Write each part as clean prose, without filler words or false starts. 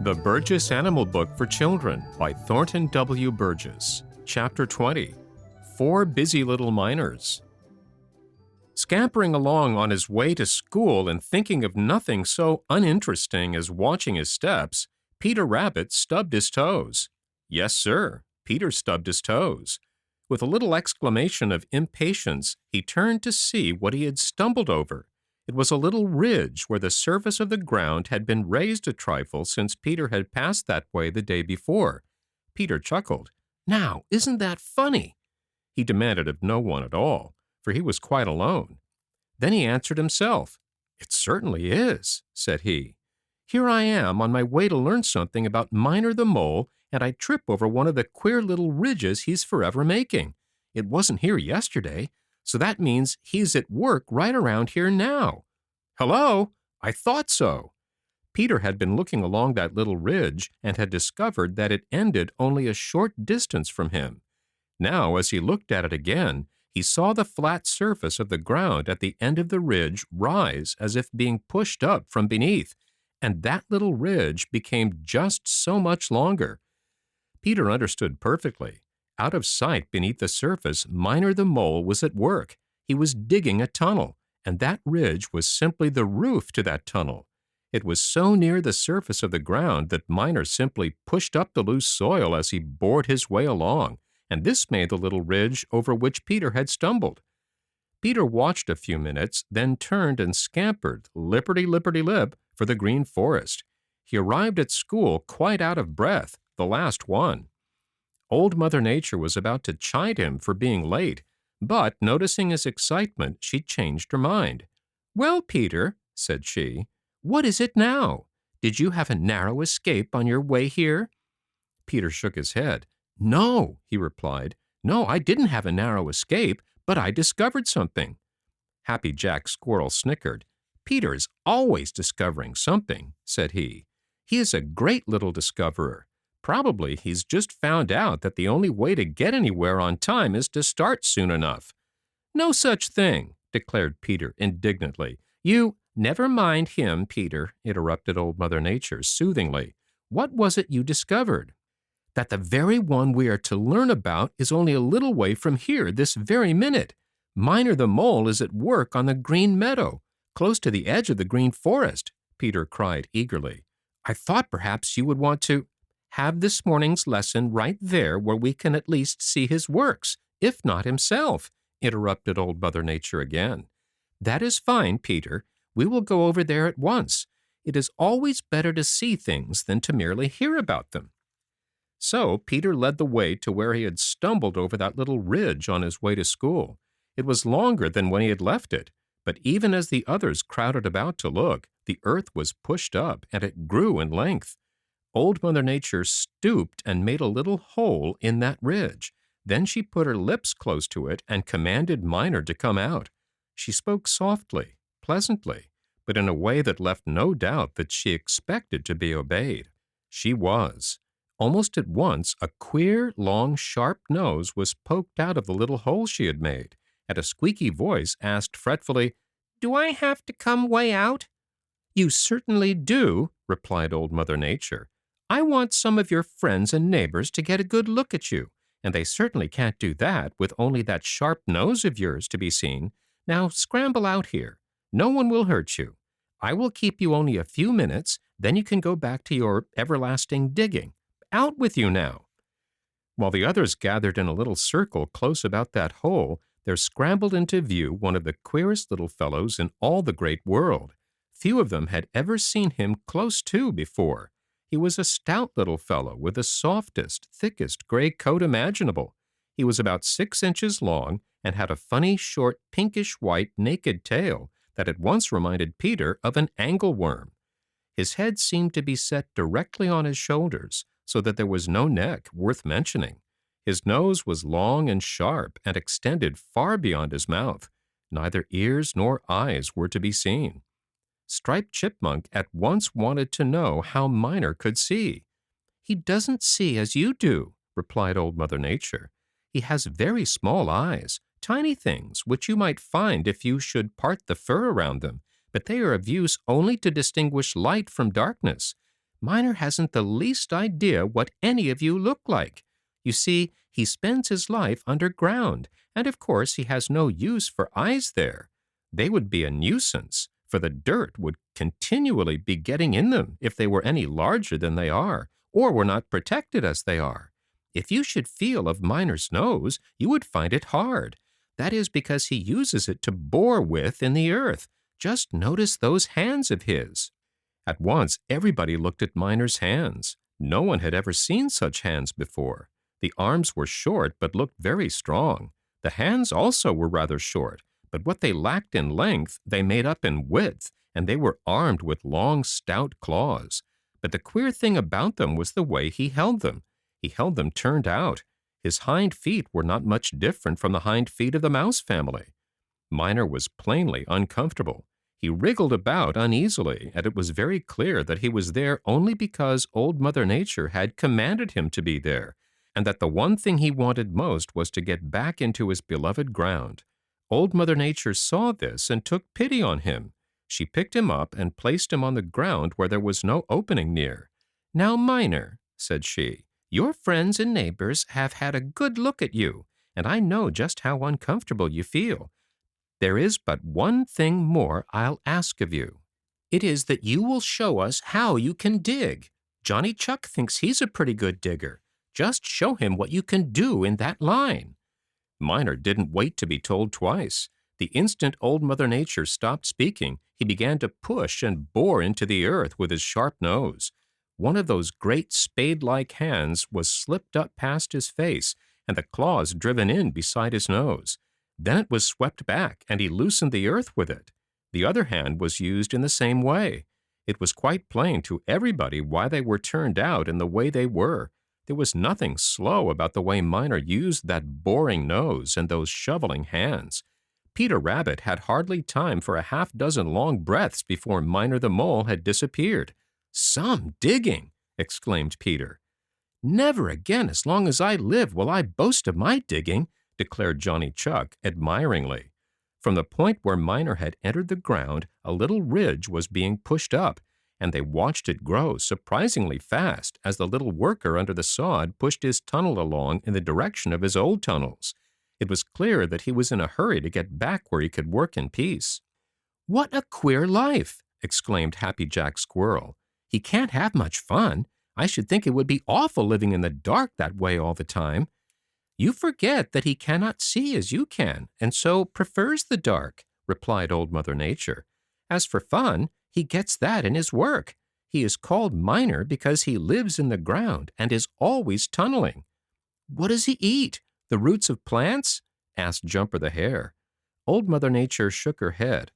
The Burgess Animal Book for Children by Thornton W. Burgess. Chapter 20. Four Busy Little Miners. Scampering along on his way to school and thinking of nothing so uninteresting as watching his steps, Peter Rabbit stubbed his toes. Yes, sir, Peter stubbed his toes. With a little exclamation of impatience, he turned to see what he had stumbled over. It was a little ridge where the surface of the ground had been raised a trifle since Peter had passed that way the day before. Peter chuckled. "Now, isn't that funny?" He demanded of no one at all, for he was quite alone. Then he answered himself. "It certainly is," said he. "Here I am on my way to learn something about Miner the Mole, and I trip over one of the queer little ridges he's forever making. It wasn't here yesterday, so that means he's at work right around here now. Hello? I thought so." Peter had been looking along that little ridge and had discovered that it ended only a short distance from him. Now, as he looked at it again, he saw the flat surface of the ground at the end of the ridge rise as if being pushed up from beneath, and that little ridge became just so much longer. Peter understood perfectly. Out of sight beneath the surface, Miner the Mole was at work. He was digging a tunnel, and that ridge was simply the roof to that tunnel. It was so near the surface of the ground that Miner simply pushed up the loose soil as he bored his way along, and this made the little ridge over which Peter had stumbled. Peter watched a few minutes, then turned and scampered, lipperty-lipperty-lip, for the green forest. He arrived at school quite out of breath, the last one. Old Mother Nature was about to chide him for being late, but, noticing his excitement, she changed her mind. "Well, Peter," said she, "what is it now? Did you have a narrow escape on your way here?" Peter shook his head. "No," he replied. "No, I didn't have a narrow escape, but I discovered something." Happy Jack Squirrel snickered. "Peter is always discovering something," said he. "He is a great little discoverer. Probably he's just found out that the only way to get anywhere on time is to start soon enough." "No such thing," declared Peter indignantly. "Never mind him, Peter," interrupted Old Mother Nature soothingly. "What was it you discovered?" "That the very one we are to learn about is only a little way from here this very minute. Miner the Mole is at work on the Green Meadow, close to the edge of the Green Forest," Peter cried eagerly. "I thought perhaps you would want to have this morning's lesson right there where we can at least see his works, if not himself," interrupted Old Mother Nature again. "That is fine, Peter. We will go over there at once. It is always better to see things than to merely hear about them." So Peter led the way to where he had stumbled over that little ridge on his way to school. It was longer than when he had left it, but even as the others crowded about to look, the earth was pushed up and it grew in length. Old Mother Nature stooped and made a little hole in that ridge. Then she put her lips close to it and commanded Miner to come out. She spoke softly, pleasantly, but in a way that left no doubt that she expected to be obeyed. She was. Almost at once, a queer, long, sharp nose was poked out of the little hole she had made, and a squeaky voice asked fretfully, "Do I have to come way out?" "You certainly do," replied Old Mother Nature. "I want some of your friends and neighbors to get a good look at you, and they certainly can't do that with only that sharp nose of yours to be seen. Now scramble out here. No one will hurt you. I will keep you only a few minutes, then you can go back to your everlasting digging. Out with you now." While the others gathered in a little circle close about that hole, there scrambled into view one of the queerest little fellows in all the great world. Few of them had ever seen him close to before. He was a stout little fellow with the softest, thickest gray coat imaginable. He was about 6 inches long and had a funny, short, pinkish-white, naked tail that at once reminded Peter of an angleworm. His head seemed to be set directly on his shoulders, so that there was no neck worth mentioning. His nose was long and sharp and extended far beyond his mouth. Neither ears nor eyes were to be seen. Striped Chipmunk at once wanted to know how Miner could see. "He doesn't see as you do," replied Old Mother Nature. "He has very small eyes, tiny things which you might find if you should part the fur around them, but they are of use only to distinguish light from darkness. Miner hasn't the least idea what any of you look like. You see, he spends his life underground, and of course he has no use for eyes there. They would be a nuisance, for the dirt would continually be getting in them if they were any larger than they are, or were not protected as they are. If you should feel of Miner's nose, you would find it hard. That is because he uses it to bore with in the earth. Just notice those hands of his. At once, everybody looked at Miner's hands. No one had ever seen such hands before. The arms were short, but looked very strong. The hands also were rather short, but what they lacked in length, they made up in width, and they were armed with long, stout claws. But the queer thing about them was the way he held them. He held them turned out. His hind feet were not much different from the hind feet of the mouse family. Miner was plainly uncomfortable. He wriggled about uneasily, and it was very clear that he was there only because Old Mother Nature had commanded him to be there, and that the one thing he wanted most was to get back into his beloved ground. Old Mother Nature saw this and took pity on him. She picked him up and placed him on the ground where there was no opening near. "Now, Miner," said she, "your friends and neighbors have had a good look at you, and I know just how uncomfortable you feel. There is but one thing more I'll ask of you. It is that you will show us how you can dig. Johnny Chuck thinks he's a pretty good digger. Just show him what you can do in that line." Miner didn't wait to be told twice. The instant Old Mother Nature stopped speaking, he began to push and bore into the earth with his sharp nose. One of those great spade-like hands was slipped up past his face, and the claws driven in beside his nose. Then it was swept back, and he loosened the earth with it. The other hand was used in the same way. It was quite plain to everybody why they were turned out in the way they were. There was nothing slow about the way Miner used that boring nose and those shoveling hands. Peter Rabbit had hardly time for a half-dozen long breaths before Miner the Mole had disappeared. "Some digging!" exclaimed Peter. "Never again as long as I live will I boast of my digging," declared Johnny Chuck admiringly. From the point where Miner had entered the ground, a little ridge was being pushed up, and they watched it grow surprisingly fast as the little worker under the sod pushed his tunnel along in the direction of his old tunnels. It was clear that he was in a hurry to get back where he could work in peace. "What a queer life!" exclaimed Happy Jack Squirrel. "He can't have much fun. I should think it would be awful living in the dark that way all the time." "You forget that he cannot see as you can, and so prefers the dark," replied Old Mother Nature. "As for fun, he gets that in his work. He is called Miner because he lives in the ground and is always tunneling." "What does he eat? The roots of plants?" asked Jumper the Hare. Old Mother Nature shook her head.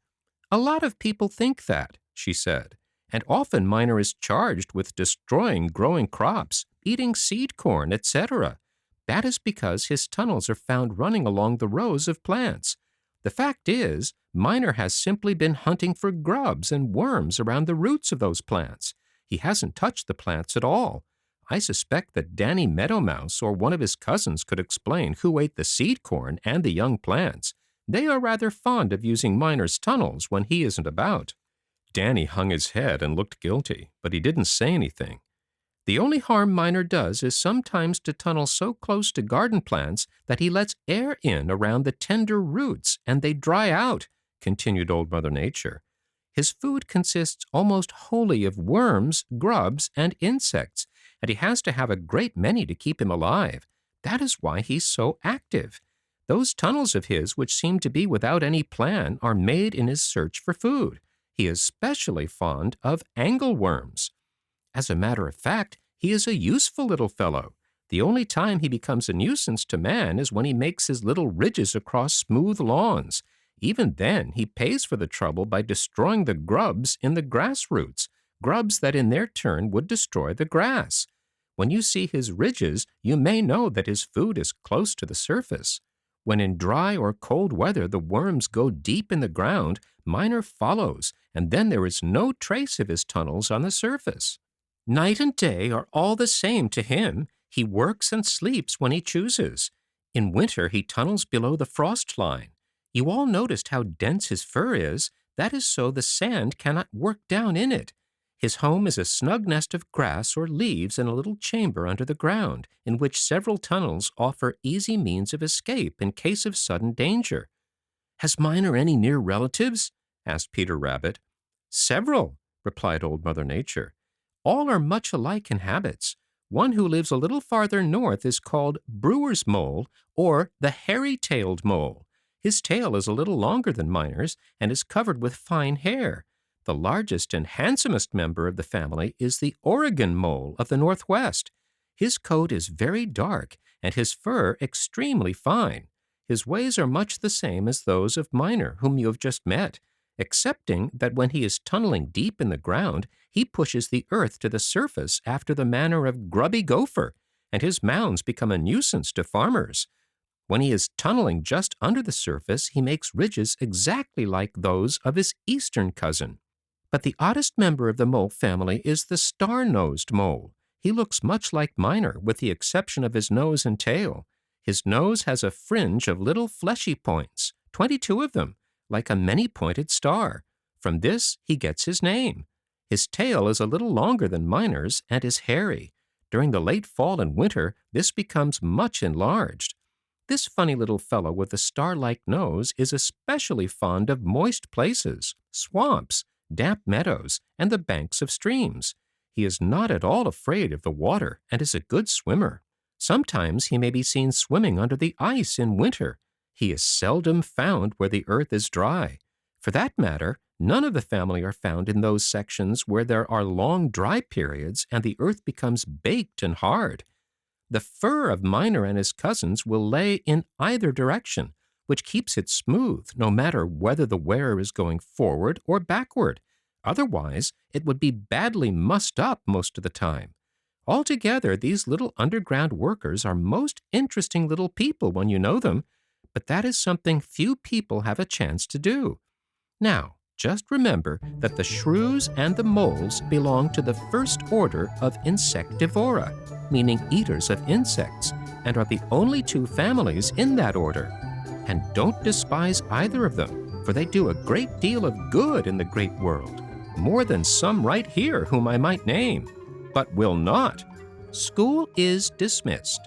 "A lot of people think that," she said, "and often Miner is charged with destroying growing crops, eating seed corn, etc. That is because his tunnels are found running along the rows of plants. The fact is, Miner has simply been hunting for grubs and worms around the roots of those plants. He hasn't touched the plants at all. I suspect that Danny Meadow Mouse or one of his cousins could explain who ate the seed corn and the young plants. They are rather fond of using Miner's tunnels when he isn't about." Danny hung his head and looked guilty, but he didn't say anything. "The only harm Miner does is sometimes to tunnel so close to garden plants that he lets air in around the tender roots and they dry out," continued Old Mother Nature. "His food consists almost wholly of worms, grubs, and insects, and he has to have a great many to keep him alive. That is why he's so active. Those tunnels of his, which seem to be without any plan, are made in his search for food. He is specially fond of angleworms. As a matter of fact, he is a useful little fellow. The only time he becomes a nuisance to man is when he makes his little ridges across smooth lawns. Even then, he pays for the trouble by destroying the grubs in the grass roots, grubs that in their turn would destroy the grass. When you see his ridges, you may know that his food is close to the surface. When in dry or cold weather the worms go deep in the ground, Miner follows, and then there is no trace of his tunnels on the surface. Night and day are all the same to him. He works and sleeps when he chooses. In winter he tunnels below the frost line. You all noticed how dense his fur is. That is so the sand cannot work down in it. His home is a snug nest of grass or leaves in a little chamber under the ground, in which several tunnels offer easy means of escape in case of sudden danger. "Has Miner any near relatives?" asked Peter Rabbit. "Several," replied Old Mother Nature. "All are much alike in habits. One who lives a little farther north is called Brewer's Mole, or the hairy-tailed mole. His tail is a little longer than Miner's and is covered with fine hair. The largest and handsomest member of the family is the Oregon Mole of the Northwest. His coat is very dark and his fur extremely fine. His ways are much the same as those of Miner, whom you have just met, excepting that when he is tunneling deep in the ground, he pushes the earth to the surface after the manner of Grubby Gopher, and his mounds become a nuisance to farmers. When he is tunneling just under the surface, he makes ridges exactly like those of his eastern cousin. But the oddest member of the mole family is the star-nosed mole. He looks much like Miner, with the exception of his nose and tail. His nose has a fringe of little fleshy points, 22 of them, like a many-pointed star. From this he gets his name. His tail is a little longer than Miner's and is hairy. During the late fall and winter, this becomes much enlarged. This funny little fellow with the star-like nose is especially fond of moist places, swamps, damp meadows, and the banks of streams. He is not at all afraid of the water and is a good swimmer. Sometimes he may be seen swimming under the ice in winter. He is seldom found where the earth is dry. For that matter, none of the family are found in those sections where there are long dry periods and the earth becomes baked and hard. The fur of Miner and his cousins will lay in either direction, which keeps it smooth no matter whether the wearer is going forward or backward. Otherwise, it would be badly mussed up most of the time. Altogether, these little underground workers are most interesting little people when you know them, but that is something few people have a chance to do. Now, just remember that the shrews and the moles belong to the first order of Insectivora, meaning eaters of insects, and are the only two families in that order. And don't despise either of them, for they do a great deal of good in the great world, more than some right here whom I might name, but will not. School is dismissed.